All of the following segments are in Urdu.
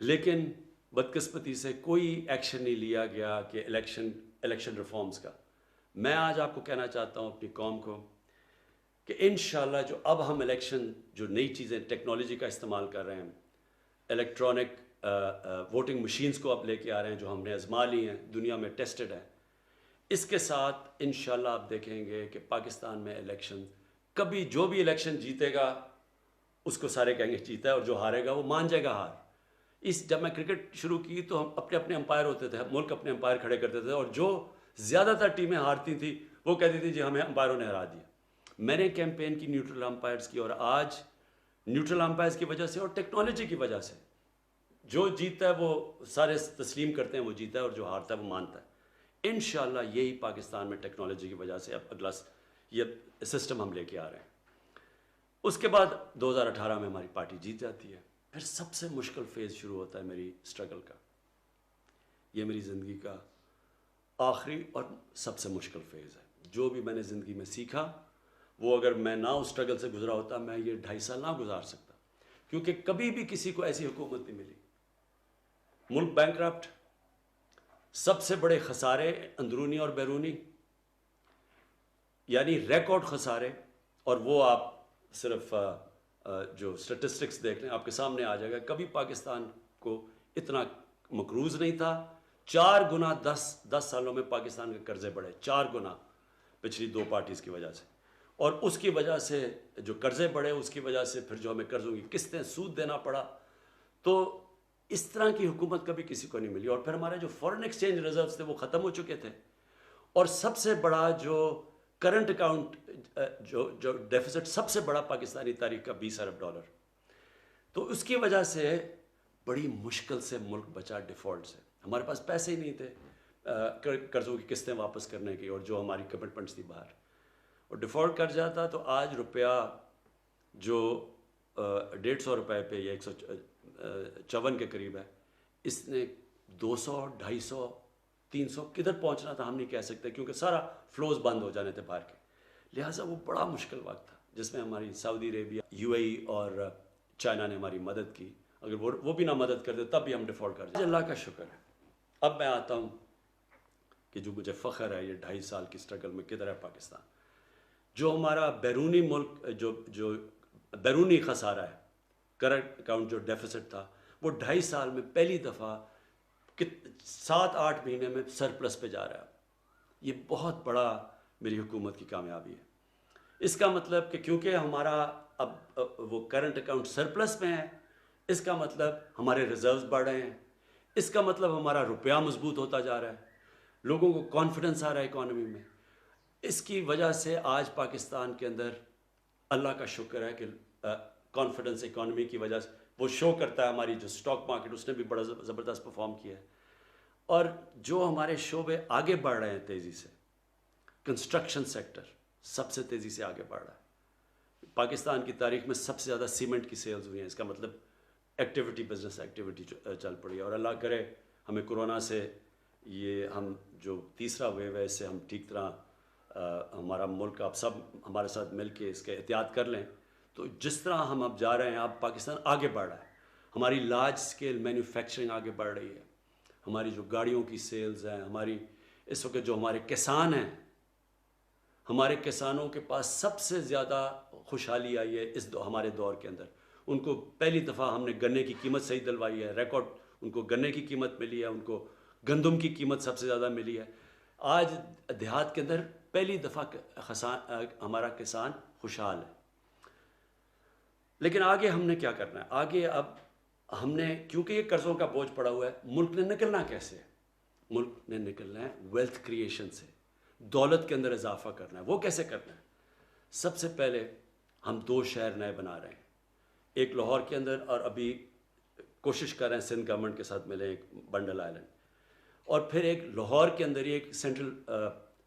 لیکن بدقسمتی سے کوئی ایکشن نہیں لیا گیا کہ الیکشن ریفارمز کا. میں آج آپ کو کہنا چاہتا ہوں اپنی قوم کو کہ انشاءاللہ جو اب ہم الیکشن جو نئی چیزیں ٹیکنالوجی کا استعمال کر رہے ہیں، الیکٹرانک ووٹنگ مشینز کو اب لے کے آ رہے ہیں جو ہم نے آزما لی ہیں، دنیا میں ٹیسٹڈ ہیں، اس کے ساتھ انشاءاللہ آپ دیکھیں گے کہ پاکستان میں الیکشن کبھی جو بھی الیکشن جیتے گا اس کو سارے کہیں گے جیتا ہے، اور جو ہارے گا وہ مان جائے گا ہار. جب میں کرکٹ شروع کی تو ہم اپنے اپنے امپائر ہوتے تھے، ملک اپنے امپائر کھڑے کرتے تھے، اور جو زیادہ تر ٹیمیں ہارتی تھیں وہ کہتی تھیں جی ہمیں امپائروں نے ہرا دیا. میں نے کیمپین کی نیوٹرل امپائرز کی، اور آج نیوٹرل امپائرز کی وجہ سے اور ٹیکنالوجی کی وجہ سے جو جیتا ہے وہ سارے تسلیم کرتے ہیں وہ جیتا ہے، اور جو ہارتا ہے وہ مانتا ہے. انشاءاللہ یہی پاکستان میں ٹیکنالوجی کی وجہ سے اب اگلا یہ سسٹم ہم لے کے آ رہے ہیں. اس کے بعد 2018 میں ہماری پارٹی جیت جاتی ہے. پھر سب سے مشکل فیز شروع ہوتا ہے میری سٹرگل کا. یہ میری زندگی کا آخری اور سب سے مشکل فیز ہے. جو بھی میں نے زندگی میں سیکھا وہ اگر میں نہ اس سٹرگل سے گزرا ہوتا میں یہ 2.5 سال نہ گزار سکتا، کیونکہ کبھی بھی کسی کو ایسی حکومت نہیں ملی. ملک بینکرپٹ، سب سے بڑے خسارے اندرونی اور بیرونی، یعنی ریکارڈ خسارے. اور وہ آپ صرف جو سٹیٹسٹکس دیکھ لیں آپ کے سامنے آ جائے گا. کبھی پاکستان کو اتنا مقروض نہیں تھا. 4 گنا 10 سالوں میں پاکستان کے قرضے بڑھے، 4 گنا پچھلی 2 پارٹیز کی وجہ سے. اور اس کی وجہ سے جو قرضے بڑھے، اس کی وجہ سے پھر جو ہمیں قرضوں کی قسطیں سود دینا پڑا. تو اس طرح کی حکومت کبھی کسی کو نہیں ملی. اور پھر ہمارے جو فورن ایکسچینج ریزروز تھے وہ ختم ہو چکے تھے. اور سب سے بڑا جو کرنٹ اکاؤنٹ جو ڈیفیسٹ سب سے بڑا پاکستانی تاریخ کا $20 ارب. تو اس کی وجہ سے بڑی مشکل سے ملک بچا ڈیفالٹ سے. ہمارے پاس پیسے ہی نہیں تھے قرضوں کی قسطیں واپس کرنے کی، اور جو ہماری کمٹمنٹس تھی باہر، اور ڈیفالٹ کر جاتا. تو آج روپیہ جو 150 روپے پہ یا 154 کے قریب ہے، اس نے 200 250 300 کدھر پہنچنا تھا ہم نہیں کہہ سکتے، کیونکہ سارا فلوز بند ہو جانے تھے باہر کے. لہٰذا وہ بڑا مشکل وقت تھا جس میں ہماری سعودی عربیہ، UAE اور چائنا نے ہماری مدد کی. اگر وہ بھی نہ مدد کرتے تب بھی ہم ڈیفالٹ کر جائیں. اللہ کا شکر ہے. اب میں آتا ہوں کہ جو مجھے فخر ہے یہ 2.5 سال کی سٹرگل میں کدھر ہے پاکستان. جو ہمارا بیرونی ملک جو بیرونی خسارہ ہے، کرنٹ اکاؤنٹ جو ڈیفیسٹ تھا، وہ 2.5 سال میں پہلی دفعہ 7-8 مہینے میں سرپلس پہ جا رہا ہے. یہ بہت بڑا میری حکومت کی کامیابی ہے. اس کا مطلب کہ کیونکہ ہمارا اب وہ کرنٹ اکاؤنٹ سرپلس میں ہے، اس کا مطلب ہمارے ریزروز بڑھ رہے ہیں، اس کا مطلب ہمارا روپیہ مضبوط ہوتا جا رہا ہے، لوگوں کو کانفیڈنس آ رہا ہے اکانومی میں. اس کی وجہ سے آج پاکستان کے اندر اللہ کا شکر ہے کہ کانفیڈنس اکانومی کی وجہ سے وہ شو کرتا ہے. ہماری جو سٹاک مارکیٹ اس نے بھی بڑا زبردست پرفارم کیا ہے. اور جو ہمارے شعبے آگے بڑھ رہے ہیں تیزی سے، کنسٹرکشن سیکٹر سب سے تیزی سے آگے بڑھ رہا ہے. پاکستان کی تاریخ میں سب سے زیادہ سیمنٹ کی سیلز ہوئی ہیں. اس کا مطلب ایکٹیویٹی، بزنس ایکٹیویٹی چل پڑی ہے. اور اللہ کرے ہمیں کورونا سے یہ ہم جو تیسرا ویو ہے اس سے ہم ٹھیک طرح ہمارا ملک آپ سب ہمارے ساتھ مل کے اس کے احتیاط کر لیں. تو جس طرح ہم اب جا رہے ہیں، اب پاکستان آگے بڑھ رہا ہے. ہماری لارج سکیل مینوفیکچرنگ آگے بڑھ رہی ہے. ہماری جو گاڑیوں کی سیلز ہیں، ہماری اس وقت جو ہمارے کسان ہیں، ہمارے کسانوں کے پاس سب سے زیادہ خوشحالی آئی ہے ہمارے دور کے اندر. ان کو پہلی دفعہ ہم نے گنے کی قیمت صحیح دلوائی ہے، ریکارڈ ان کو گنے کی قیمت ملی ہے، ان کو گندم کی قیمت سب سے زیادہ ملی ہے. آج دیہات کے اندر پہلی دفعہ ہمارا کسان خوشحال ہے. لیکن آگے ہم نے کیا کرنا ہے؟ آگے اب ہم نے، کیونکہ یہ قرضوں کا بوجھ پڑا ہوا ہے، ملک نے نکلنا کیسے ہے؟ ملک نے نکلنا ہے ویلتھ کریشن سے، دولت کے اندر اضافہ کرنا ہے. وہ کیسے کرنا ہے؟ سب سے پہلے ہم 2 شہر نئے بنا رہے ہیں. ایک لاہور کے اندر، اور ابھی کوشش کر رہے ہیں سندھ گورنمنٹ کے ساتھ ملیں، ایک بنڈل آئلینڈ. اور پھر ایک لاہور کے اندر ہی ایک سینٹرل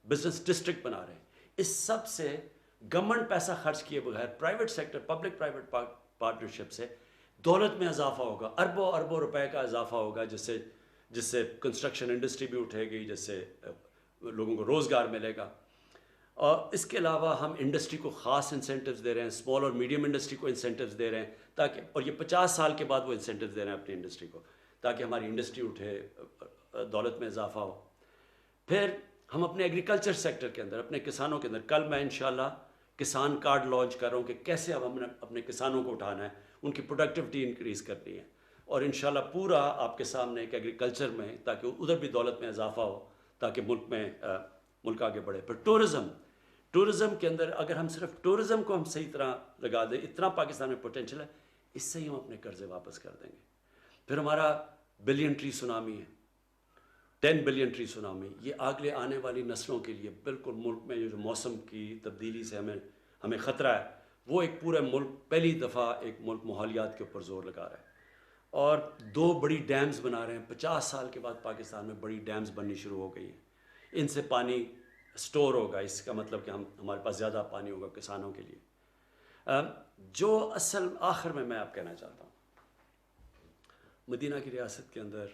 بزنس ڈسٹرکٹ بنا رہے ہیں. اس سب سے گورنمنٹ پیسہ خرچ کیے بغیر، private sector, public private partnership سے دولت میں اضافہ ہوگا. اربوں اربوں روپے کا اضافہ ہوگا، جس سے کنسٹرکشن انڈسٹری بھی اٹھے گی، جس سے لوگوں کو روزگار ملے گا. اور اس کے علاوہ ہم انڈسٹری کو خاص انسینٹیوز دے رہے ہیں، اسمال اور میڈیم انڈسٹری کو انسینٹیوز دے رہے ہیں، تاکہ، اور یہ 50 سال کے بعد وہ انسینٹیوز دے رہے ہیں اپنی انڈسٹری کو، تاکہ ہماری انڈسٹری اٹھے, دولت میں اضافہ ہو. پھر ہم اپنے ایگریکلچر سیکٹر کے اندر, اپنے کسانوں کے اندر, کل میں انشاءاللہ کسان کارڈ لانچ کر رہا ہوں کہ کیسے اب ہم نے اپنے کسانوں کو اٹھانا ہے, ان کی پروڈکٹیوٹی انکریز کرنی ہے, اور انشاءاللہ پورا آپ کے سامنے ایک ایگریکلچر میں, تاکہ ادھر بھی دولت میں اضافہ ہو, تاکہ ملک آگے بڑھے. پھر ٹورزم کے اندر اگر ہم صرف ٹورزم کو ہم صحیح طرح لگا دیں, اتنا پاکستان میں پوٹینشیل ہے, اس سے ہی ہم اپنے قرضے واپس کر دیں گے. پھر ہمارا بلین ٹری سونامی ہے, 10 بلین ٹری سونامی, یہ آگے آنے والی نسلوں کے لیے بالکل ملک میں جو موسم کی تبدیلی سے ہمیں خطرہ ہے, وہ ایک پورے ملک پہلی دفعہ ایک ملک ماحولیات کے اوپر زور لگا رہا ہے. اور 2 بڑی ڈیمز بنا رہے ہیں, 50 سال کے بعد پاکستان میں بڑی ڈیمز بننی شروع ہو گئی ہیں, ان سے پانی سٹور ہوگا, اس کا مطلب کہ ہمارے پاس زیادہ پانی ہوگا کسانوں کے لیے. جو اصل آخر میں آپ کہنا چاہتا ہوں, مدینہ کی ریاست کے اندر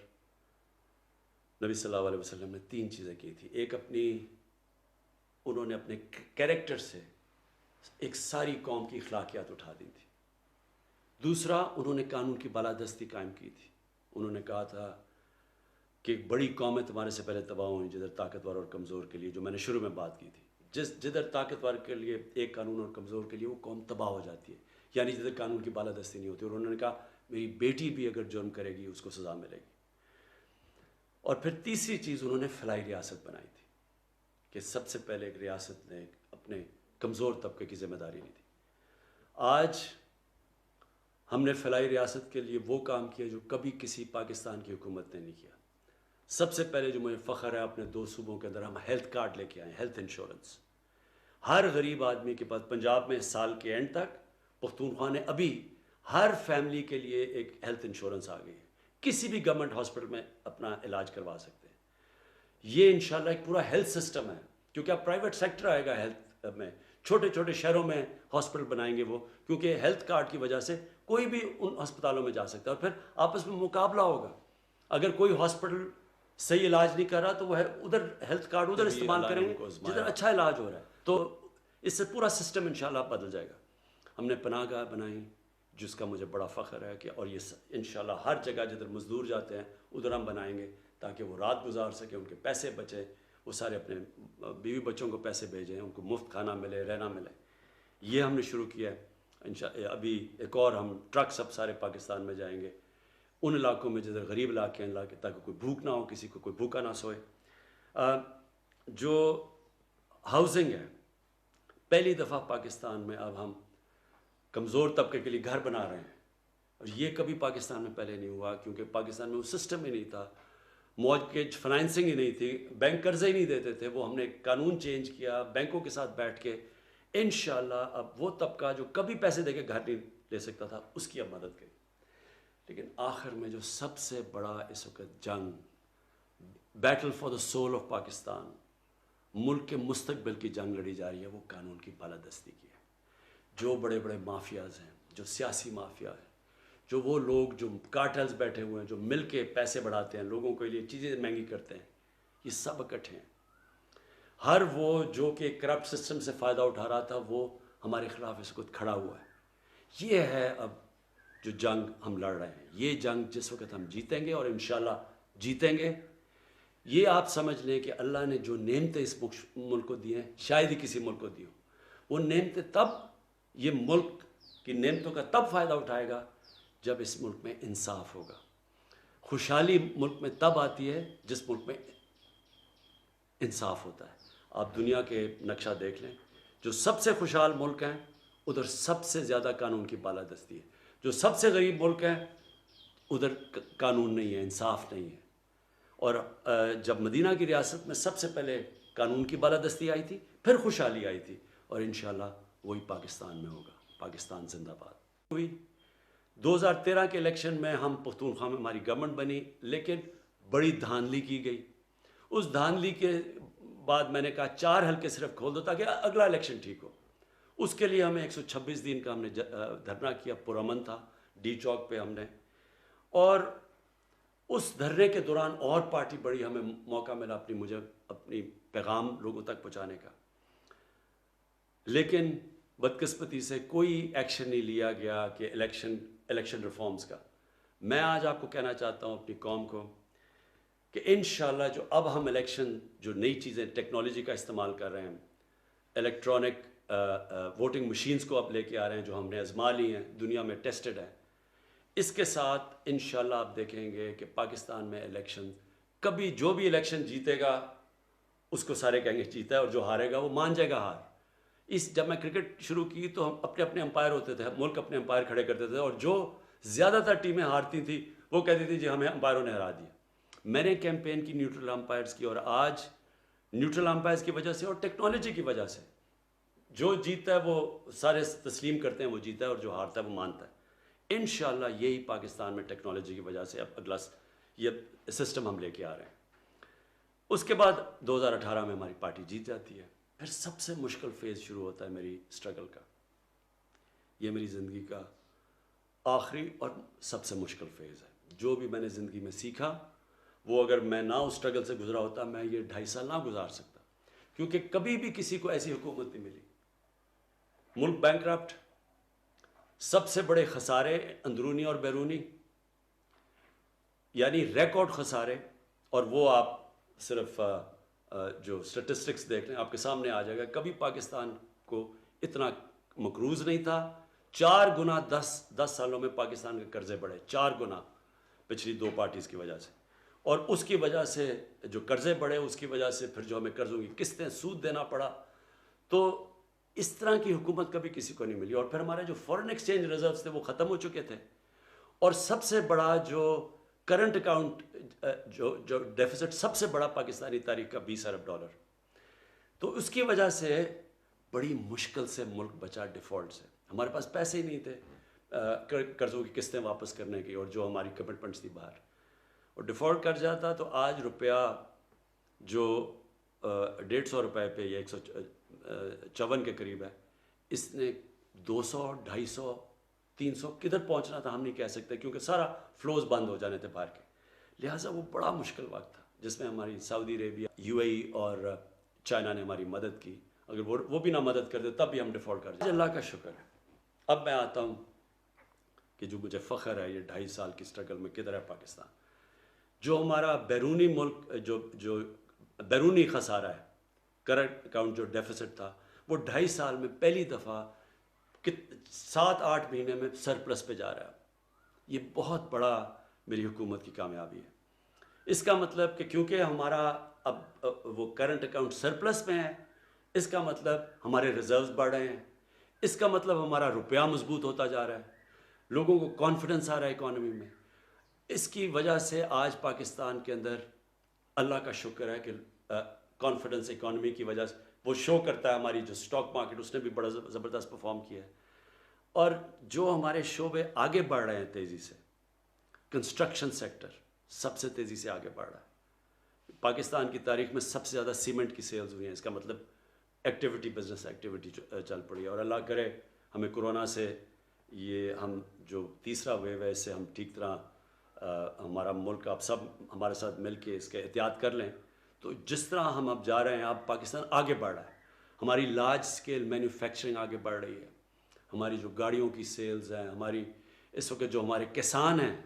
نبی صلی اللہ علیہ وسلم نے 3 چیزیں کی تھی. ایک انہوں نے اپنے کیریکٹر سے ایک ساری قوم کی اخلاقیات اٹھا دی تھی. دوسرا, انہوں نے قانون کی بالادستی قائم کی تھی. انہوں نے کہا تھا کہ ایک بڑی قومیں تمہارے سے پہلے تباہ ہوئیں جدھر طاقتور اور کمزور کے لیے, جو میں نے شروع میں بات کی تھی, جدھر طاقتور کے لیے ایک قانون اور کمزور کے لیے وہ قوم تباہ ہو جاتی ہے, یعنی جدھر قانون کی بالادستی نہیں ہوتی. اور انہوں نے کہا میری بیٹی بھی اگر جرم کرے گی اس کو سزا ملے گی. اور پھر تیسری چیز, انہوں نے فلاحی ریاست بنائی تھی کہ سب سے پہلے ایک ریاست نے اپنے کمزور طبقے کی ذمہ داری لی تھی. آج ہم نے فلاحی ریاست کے لیے وہ کام کیا جو کبھی کسی پاکستان کی حکومت نے نہیں کیا. سب سے پہلے جو مجھے فخر ہے, اپنے 2 صوبوں کے اندر ہم ہیلتھ کارڈ لے کے آئے, ہیلتھ انشورنس. ہر غریب آدمی کے پاس پنجاب میں سال کے اینڈ تک, پختونخوا نے ابھی ہر فیملی کے لیے ایک ہیلتھ انشورنس آ گئی ہے, کسی بھی گورنمنٹ ہاسپٹل میں اپنا علاج کروا سکتے ہیں. یہ انشاءاللہ ایک پورا ہیلتھ سسٹم ہے, کیونکہ اب پرائیویٹ سیکٹر آئے گا ہیلتھ میں, چھوٹے چھوٹے شہروں میں ہاسپٹل بنائیں گے وہ, کیونکہ ہیلتھ کارڈ کی وجہ سے کوئی بھی ان ہسپتالوں میں جا سکتا ہے. اور پھر آپس میں مقابلہ ہوگا, اگر کوئی ہاسپٹل صحیح علاج نہیں کر رہا تو وہ ادھر ہیلتھ کارڈ ادھر استعمال کریں گے جدھر اچھا علاج ہو رہا ہے. تو اس سے پورا سسٹم انشاءاللہ بدل جائے گا. ہم نے پناہ گاہ بنائی جس کا مجھے بڑا فخر ہے کہ, اور یہ انشاءاللہ ہر جگہ جدھر مزدور جاتے ہیں ادھر ہم بنائیں گے تاکہ وہ رات گزار سکیں, ان کے پیسے بچیں, وہ سارے اپنے بیوی بچوں کو پیسے بھیجیں, ان کو مفت کھانا ملے, رہنا ملے. یہ ہم نے شروع کیا ہے. ابھی ایک اور ہم ٹرکس اب سارے پاکستان میں جائیں گے ان علاقوں میں جدھر غریب علاقے ہیں, تاکہ کوئی بھوک نہ ہو, کسی کو کوئی بھوکا نہ سوئے. جو ہاؤسنگ ہے, پہلی دفعہ پاکستان میں اب ہم کمزور طبقے کے لیے گھر بنا رہے ہیں, اور یہ کبھی پاکستان میں پہلے نہیں ہوا, کیونکہ پاکستان میں وہ سسٹم ہی نہیں تھا, مورگیج فنانسنگ ہی نہیں تھی, بینک قرضے ہی نہیں دیتے تھے. وہ ہم نے قانون چینج کیا, بینکوں کے ساتھ بیٹھ کے انشاءاللہ اب وہ طبقہ جو کبھی پیسے دے کے گھر نہیں لے سکتا تھا, اس کی اب مدد کریں. لیکن آخر میں جو سب سے بڑا اس وقت جنگ, battle for the soul of Pakistan, ملک کے مستقبل کی جنگ لڑی جا رہی ہے, وہ قانون کی بالادستی کی ہے. جو بڑے بڑے مافیاز ہیں, جو سیاسی مافیا ہیں, جو وہ لوگ جو کارٹلز بیٹھے ہوئے ہیں, جو مل کے پیسے بڑھاتے ہیں, لوگوں کے لیے چیزیں مہنگی کرتے ہیں, یہ سب اکٹھے ہیں. ہر وہ جو کہ کرپٹ سسٹم سے فائدہ اٹھا رہا تھا, وہ ہمارے خلاف اس وقت کھڑا ہوا ہے. یہ ہے اب جو جنگ ہم لڑ رہے ہیں. یہ جنگ جس وقت ہم جیتیں گے, اور انشاءاللہ جیتیں گے, یہ آپ سمجھ لیں کہ اللہ نے جو نعمتیں اس ملک کو دی ہیں, شاید ہی کسی ملک کو دی ہوں. وہ نعمتیں تب, یہ ملک کی نعمتوں کا تب فائدہ اٹھائے گا جب اس ملک میں انصاف ہوگا. خوشحالی ملک میں تب آتی ہے جس ملک میں انصاف ہوتا ہے. آپ دنیا کے نقشہ دیکھ لیں, جو سب سے خوشحال ملک ہیں ادھر سب سے زیادہ قانون کی بالادستی ہے. جو سب سے غریب ملک ہیں ادھر قانون نہیں ہے, انصاف نہیں ہے. اور جب مدینہ کی ریاست میں سب سے پہلے قانون کی بالادستی آئی تھی, پھر خوشحالی آئی تھی, اور انشاءاللہ وہی پاکستان میں ہوگا. پاکستان زندہ باد. ہوئی 2013 کے الیکشن میں ہم پختونخوا میں ہماری گورنمنٹ بنی, لیکن بڑی دھاندلی کی گئی. اس دھاندلی کے بعد میں نے کہا 4 حلقے صرف کھول دو تاکہ اگلا الیکشن ٹھیک ہو. اس کے لیے ہمیں 126 دن کا ہم نے دھرنا کیا, پرامن تھا, ڈی چوک پہ ہم نے. اور اس دھرنے کے دوران اور پارٹی بڑی, ہمیں موقع ملا اپنی پیغام لوگوں تک پہنچانے کا, لیکن بدقسمتی سے کوئی ایکشن نہیں لیا گیا کہ الیکشن ریفارمز کا. میں آج آپ کو کہنا چاہتا ہوں اپنی قوم کو کہ انشاءاللہ جو اب ہم الیکشن جو نئی چیزیں ٹیکنالوجی کا استعمال کر رہے ہیں، الیکٹرانک ووٹنگ مشینز کو اب لے کے آ رہے ہیں جو ہم نے آزما لی ہیں، دنیا میں ٹیسٹڈ ہیں، اس کے ساتھ انشاءاللہ آپ دیکھیں گے کہ پاکستان میں الیکشن کبھی جو بھی الیکشن جیتے گا اس کو سارے کہیں گے جیتا ہے، اور جو ہارے گا وہ مان جائے گا ہار۔ جب میں کرکٹ شروع کی تو ہم اپنے اپنے امپائر ہوتے تھے، ملک اپنے امپائر کھڑے کرتے تھے، اور جو زیادہ تر ٹیمیں ہارتی تھیں وہ کہتی تھی جی ہمیں امپائروں نے ہرا دیا۔ میں نے کیمپین کی نیوٹرل امپائرز کی، اور آج نیوٹرل امپائرز کی وجہ سے اور ٹیکنالوجی کی وجہ سے جو جیتا ہے وہ سارے تسلیم کرتے ہیں وہ جیتا ہے، اور جو ہارتا ہے وہ مانتا ہے۔ انشاءاللہ یہی پاکستان میں ٹیکنالوجی کی وجہ سے اب اگلا یہ سسٹم ہم لے کے آ رہے ہیں۔ اس کے بعد 2018 میں ہماری پارٹی جیت جاتی ہے، پھر سب سے مشکل فیز شروع ہوتا ہے میری سٹرگل کا۔ یہ میری زندگی کا آخری اور سب سے مشکل فیز ہے۔ جو بھی میں نے زندگی میں سیکھا وہ اگر میں نہ اس سٹرگل سے گزرا ہوتا میں یہ 2.5 سال نہ گزار سکتا، کیونکہ کبھی بھی کسی کو ایسی حکومت نہیں ملی۔ ملک بینکرپٹ، سب سے بڑے خسارے اندرونی اور بیرونی، یعنی ریکارڈ خسارے، اور وہ آپ صرف جو سٹیٹسٹکس دیکھ لیں آپ کے سامنے آ جائے گا۔ کبھی پاکستان کو اتنا مقروض نہیں تھا، 4 گنا 10 سالوں میں پاکستان کے قرضے بڑھے، 4 گنا پچھلی 2 پارٹیز کی وجہ سے، اور اس کی وجہ سے جو قرضے بڑھے اس کی وجہ سے پھر جو ہمیں قرضوں کی قسطیں سود دینا پڑا۔ تو اس طرح کی حکومت کبھی کسی کو نہیں ملی، اور پھر ہمارے جو فورن ایکسچینج ریزروز تھے وہ ختم ہو چکے تھے، اور سب سے بڑا جو کرنٹ اکاؤنٹ جو ڈیفیسٹ سب سے بڑا پاکستانی تاریخ کا $20 ارب۔ تو اس کی وجہ سے بڑی مشکل سے ملک بچا ڈیفالٹ سے۔ ہمارے پاس پیسے ہی نہیں تھے قرضوں کی قسطیں واپس کرنے کی، اور جو ہماری کمٹمنٹس تھی باہر، اور ڈیفالٹ کر جاتا تو آج روپیہ جو 150 روپے پہ یا 154 کے قریب ہے، اس نے 200 250 300 کدھر پہنچنا تھا ہم نہیں کہہ سکتے، کیونکہ سارا فلوز بند ہو جانے تھے باہر کے۔ لہٰذا وہ بڑا مشکل وقت تھا جس میں ہماری سعودی عربیہ، UAE اور چائنا نے ہماری مدد کی۔ اگر وہ بھی نہ مدد کرتے تب بھی ہم ڈیفالٹ کر جاتے۔ اللہ کا شکر ہے۔ اب میں آتا ہوں کہ جو مجھے فخر ہے یہ 2.5 سال کی سٹرگل میں کدھر ہے پاکستان۔ جو ہمارا بیرونی ملک جو بیرونی خسارہ ہے، کرنٹ اکاؤنٹ جو ڈیفیسٹ تھا، وہ 2.5 سال میں پہلی دفعہ 7-8 مہینے میں سرپلس پہ جا رہا ہے۔ یہ بہت بڑا میری حکومت کی کامیابی ہے۔ اس کا مطلب کہ کیونکہ ہمارا اب وہ کرنٹ اکاؤنٹ سرپلس میں ہے، اس کا مطلب ہمارے ریزروز بڑھ رہے ہیں، اس کا مطلب ہمارا روپیہ مضبوط ہوتا جا رہا ہے، لوگوں کو کانفیڈنس آ رہا ہے اکانومی میں۔ اس کی وجہ سے آج پاکستان کے اندر اللہ کا شکر ہے کہ کانفیڈنس اکانومی کی وجہ سے وہ شو کرتا ہے۔ ہماری جو سٹاک مارکیٹ اس نے بھی بڑا زبردست پرفارم کیا ہے، اور جو ہمارے شعبے آگے بڑھ رہے ہیں تیزی سے، کنسٹرکشن سیکٹر سب سے تیزی سے آگے بڑھ رہا ہے۔ پاکستان کی تاریخ میں سب سے زیادہ سیمنٹ کی سیلز ہوئی ہیں، اس کا مطلب ایکٹیویٹی، بزنس ایکٹیویٹی چل پڑی ہے، اور اللہ کرے ہمیں کورونا سے یہ ہم جو تیسرا ویو ہے اس سے ہم ٹھیک طرح ہمارا ملک آپ سب ہمارے ساتھ مل کے اس کے احتیاط کر لیں، تو جس طرح ہم اب جا رہے ہیں اب پاکستان آگے بڑھ رہا ہے۔ ہماری لارج سکیل مینوفیکچرنگ آگے بڑھ رہی ہے، ہماری جو گاڑیوں کی سیلز ہیں، ہماری اس وقت جو ہمارے کسان ہیں،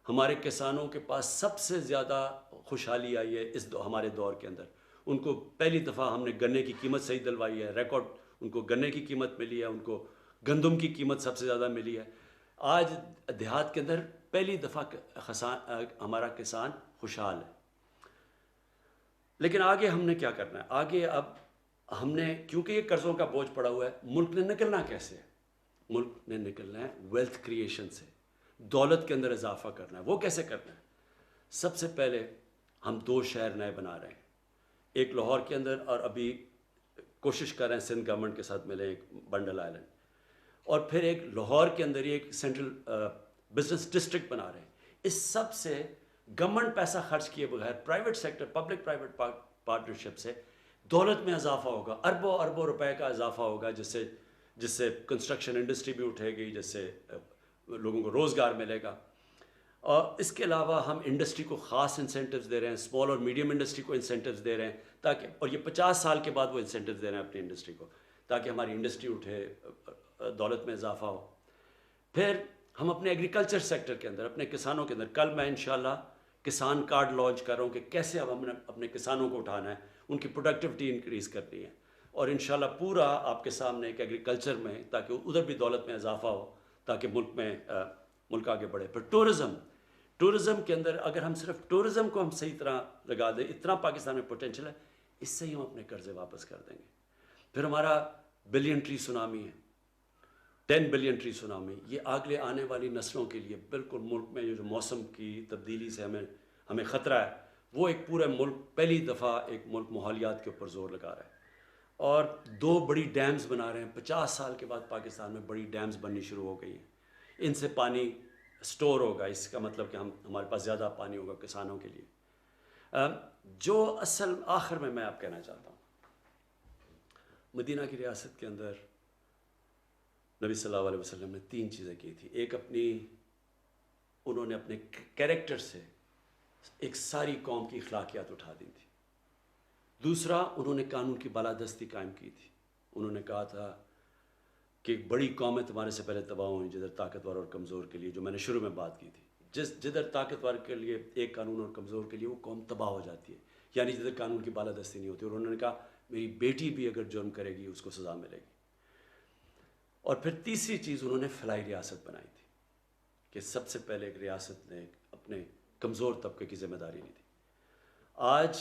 ہمارے کسانوں کے پاس سب سے زیادہ خوشحالی آئی ہے ہمارے دور کے اندر۔ ان کو پہلی دفعہ ہم نے گنے کی قیمت صحیح دلوائی ہے، ریکارڈ ان کو گنے کی قیمت ملی ہے، ان کو گندم کی قیمت سب سے زیادہ ملی ہے۔ آج دیہات کے اندر پہلی دفعہ ہمارا کسان خوشحال ہے۔ لیکن آگے ہم نے کیا کرنا ہے؟ آگے اب ہم نے، کیونکہ یہ قرضوں کا بوجھ پڑا ہوا ہے، ملک نے نکلنا کیسے ہے؟ ملک نے نکلنا ہے ویلتھ کریشن سے، دولت کے اندر اضافہ کرنا ہے۔ وہ کیسے کرنا ہے؟ سب سے پہلے ہم 2 شہر نئے بنا رہے ہیں، ایک لاہور کے اندر، اور ابھی کوشش کر رہے ہیں سندھ گورنمنٹ کے ساتھ ملیں ایک بنڈل آئلینڈ، اور پھر ایک لاہور کے اندر ہی ایک سینٹرل بزنس ڈسٹرکٹ بنا رہے ہیں۔ اس سب سے گورنمنٹ پیسہ خرچ کیے بغیر private sector, public private partnership سے دولت میں اضافہ ہوگا، اربوں اربوں روپے کا اضافہ ہوگا، جس سے کنسٹرکشن انڈسٹری بھی اٹھے گی، جس سے لوگوں کو روزگار ملے گا۔ اور اس کے علاوہ ہم انڈسٹری کو خاص انسینٹیوز دے رہے ہیں، اسمال اور میڈیم انڈسٹری کو انسینٹیوز دے رہے ہیں، تاکہ، اور یہ 50 سال کے بعد وہ انسینٹیوز دے رہے ہیں اپنی انڈسٹری کو، تاکہ ہماری انڈسٹری اٹھے، دولت میں اضافہ ہو۔ پھر ہم اپنے ایگریکلچر سیکٹر کے اندر، اپنے کسانوں کے اندر، کل میں انشاءاللہ کسان کارڈ لانچ کر رہا ہوں کہ کیسے اب ہم نے اپنے کسانوں کو اٹھانا ہے، ان کی پروڈکٹیوٹی انکریز کرنی ہے، اور انشاءاللہ پورا آپ کے سامنے ایک ایگریکلچر میں، تاکہ ادھر بھی دولت میں اضافہ ہو، تاکہ ملک آگے بڑھے۔ پھر ٹورزم کے اندر اگر ہم صرف ٹورزم کو ہم صحیح طرح لگا دیں، اتنا پاکستان میں پوٹینشل ہے، اس سے ہی ہم اپنے قرضے واپس کر دیں گے۔ پھر ہمارا بلین ٹری سونامی ہے، 10 بلین ٹری سونامی، یہ آگے آنے والی نسلوں کے لیے بالکل ملک میں جو موسم کی تبدیلی سے ہمیں خطرہ ہے، وہ ایک پورا ملک پہلی دفعہ ایک ملک ماحولیات کے اوپر زور لگا رہا ہے، اور 2 بڑی ڈیمز بنا رہے ہیں۔ 50 سال کے بعد پاکستان میں بڑی ڈیمز بننی شروع ہو گئی ہیں، ان سے پانی سٹور ہوگا، اس کا مطلب کہ ہمارے پاس زیادہ پانی ہوگا کسانوں کے لیے۔ جو اصل آخر میں آپ کہنا چاہتا ہوں، مدینہ کی ریاست کے اندر نبی صلی اللہ علیہ وسلم نے 3 چیزیں کی تھی۔ ایک انہوں نے اپنے کیریکٹر سے ایک ساری قوم کی اخلاقیات اٹھا دی تھی۔ دوسرا، انہوں نے قانون کی بالادستی قائم کی تھی۔ انہوں نے کہا تھا کہ ایک بڑی قومیں تمہارے سے پہلے تباہ ہوئیں، جدھر طاقتور اور کمزور کے لیے، جو میں نے شروع میں بات کی تھی، جدھر طاقتور کے لیے ایک قانون اور کمزور کے لیے وہ قوم تباہ ہو جاتی ہے، یعنی جدھر قانون کی بالادستی نہیں ہوتی۔ اور انہوں نے کہا میری بیٹی بھی اگر جرم کرے گی اس کو سزا ملے گی۔ اور پھر تیسری چیز، انہوں نے فلاحی ریاست بنائی تھی کہ سب سے پہلے ایک ریاست نے اپنے کمزور طبقے کی ذمہ داری لی تھی۔ آج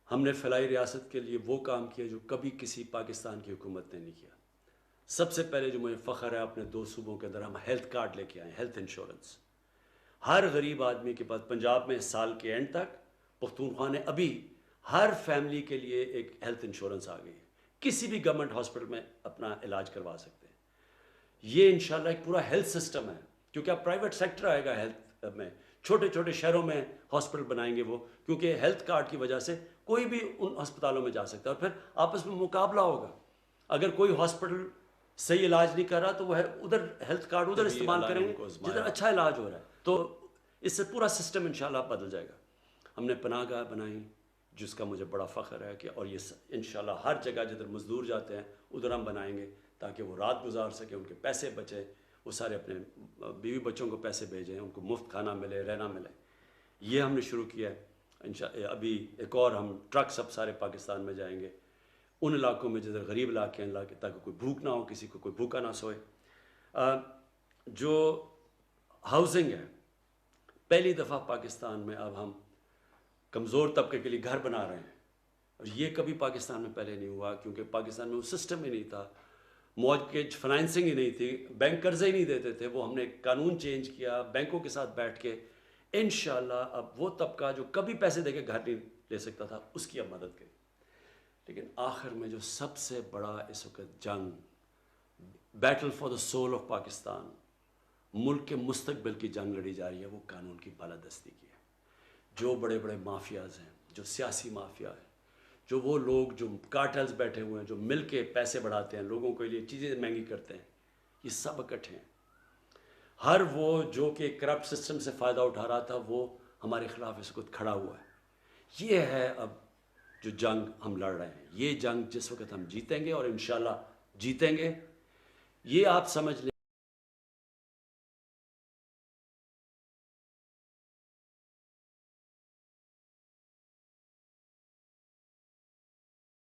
ہم نے فلاحی ریاست کے لیے وہ کام کیا جو کبھی کسی پاکستان کی حکومت نے نہیں کیا۔ سب سے پہلے جو مجھے فخر ہے، اپنے 2 صوبوں کے اندر ہم ہیلتھ کارڈ لے کے آئے، ہیلتھ انشورنس۔ ہر غریب آدمی کے پاس پنجاب میں سال کے اینڈ تک، پختونخوا نے ابھی ہر فیملی کے لیے ایک ہیلتھ انشورنس آ گئی ہے، کسی بھی گورنمنٹ ہاسپٹل میں اپنا علاج کروا سکتے ہیں۔ یہ انشاءاللہ ایک پورا ہیلتھ سسٹم ہے، کیونکہ اب پرائیویٹ سیکٹر آئے گا ہیلتھ میں، چھوٹے چھوٹے شہروں میں ہاسپٹل بنائیں گے وہ، کیونکہ ہیلتھ کارڈ کی وجہ سے کوئی بھی ان ہسپتالوں میں جا سکتا ہے، اور پھر آپس میں مقابلہ ہوگا۔ اگر کوئی ہاسپٹل صحیح علاج نہیں کر رہا تو وہ ادھر ہیلتھ کارڈ ادھر استعمال کریں گے جدھر اچھا علاج ہو رہا ہے، تو اس سے پورا سسٹم انشاءاللہ بدل جائے گا۔ ہم نے پناہ گاہ بنائی، جس کا مجھے بڑا فخر ہے کہ، اور یہ انشاءاللہ ہر جگہ جدھر مزدور جاتے ہیں ادھر ہم بنائیں گے، تاکہ وہ رات گزار سکیں، ان کے پیسے بچے، وہ سارے اپنے بیوی بچوں کو پیسے بھیجیں، ان کو مفت کھانا ملے، رہنا ملے۔ یہ ہم نے شروع کیا ہے۔ ابھی ایک اور ہم ٹرکس اب سارے پاکستان میں جائیں گے، ان علاقوں میں جدھر غریب علاقے ہیں، تاکہ کوئی بھوک نہ ہو، کسی کو کوئی بھوکا نہ سوئے۔ جو ہاؤسنگ ہے، پہلی دفعہ پاکستان میں اب ہم کمزور طبقے کے لیے گھر بنا رہے ہیں، اور یہ کبھی پاکستان میں پہلے نہیں ہوا، کیونکہ پاکستان میں وہ سسٹم ہی نہیں تھا، مورگیج فنانسنگ ہی نہیں تھی، بینک قرضے ہی نہیں دیتے تھے۔ وہ ہم نے قانون چینج کیا، بینکوں کے ساتھ بیٹھ کے انشاءاللہ اب وہ طبقہ جو کبھی پیسے دے کے گھر نہیں لے سکتا تھا، اس کی اب مدد کریں۔ لیکن آخر میں جو سب سے بڑا اس وقت جنگ، battle for the soul of Pakistan, ملک کے مستقبل کی جنگ لڑی جا رہی ہے، وہ قانون کی بالادستی کی ہے۔ جو بڑے بڑے مافیاز ہیں، جو سیاسی مافیا ہے، جو وہ لوگ جو کارٹلز بیٹھے ہوئے ہیں، جو مل کے پیسے بڑھاتے ہیں، لوگوں کے لیے چیزیں مہنگی کرتے ہیں، یہ سب اکٹھے ہیں۔ ہر وہ جو کہ کرپٹ سسٹم سے فائدہ اٹھا رہا تھا، وہ ہمارے خلاف اس وقت کھڑا ہوا ہے۔ یہ ہے اب جو جنگ ہم لڑ رہے ہیں، یہ جنگ جس وقت ہم جیتیں گے، اور انشاءاللہ جیتیں گے، یہ آپ سمجھ لیں